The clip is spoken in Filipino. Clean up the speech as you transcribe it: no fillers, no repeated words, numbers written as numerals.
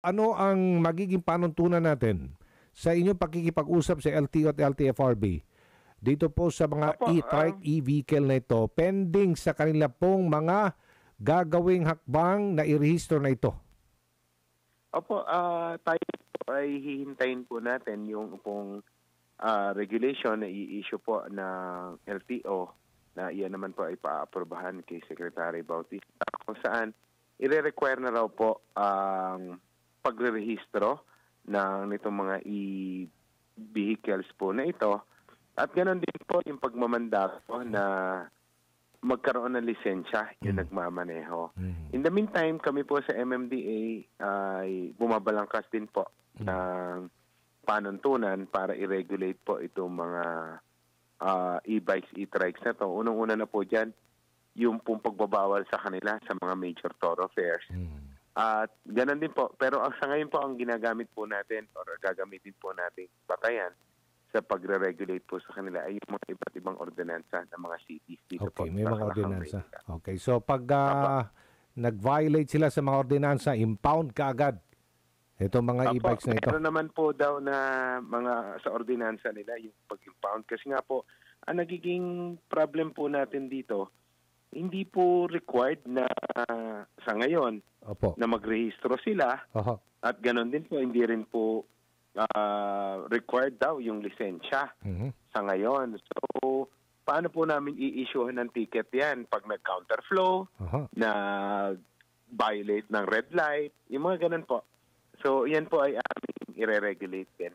ano ang magiging panuntunan natin sa inyong pakikipag-usap sa LTO at LTFRB dito po sa mga Opo, e-trike, e-vehicle na ito pending sa kanila pong mga gagawing hakbang na irehistro na ito? opo, tayo po ay hihintayin po natin yung pong regulation na i-issue po ng LTO na iyan naman po ay paaprubahan kay Secretary Bautista kung saan ire-require na raw po ang pagre-rehistro ng nitong mga e-vehicles po na ito. At ganoon din po yung pagmamandato na magkaroon ng lisensya yung nagmamaneho. In the meantime, kami po sa MMDA ay bumabalangkas din po ng panuntunan para i-regulate po itong mga e-bikes, e-trikes na to. Unang-una na po dyan, yung pong pagbabawal sa kanila sa mga major thoroughfares. At ganun din po. Pero sa ngayon po, ang ginagamit po natin or gagamitin po natin batayan sa pagre-regulate po sa kanila ay yung mga iba't ibang ordinansa ng mga cities dito po. Okay, may sa mga Calahang, ordinansa. Maynila. Okay, so pag nag-violate sila sa mga ordinansa, impound ka agad itong mga e-bikes na ito. Pero naman po daw na mga sa ordinansa nila yung pag-impound. Kasi nga po, ang nagiging problem po natin dito, hindi po required na sa ngayon Opo. na magrehistro sila. Oho. At ganoon din po, hindi rin po required daw yung lisensya sa ngayon. So, paano po namin i-issue ng ticket yan? Pag nag-counterflow, nag-violate ng red light, yung mga ganun po. So, yan po ay aming i-regulate din.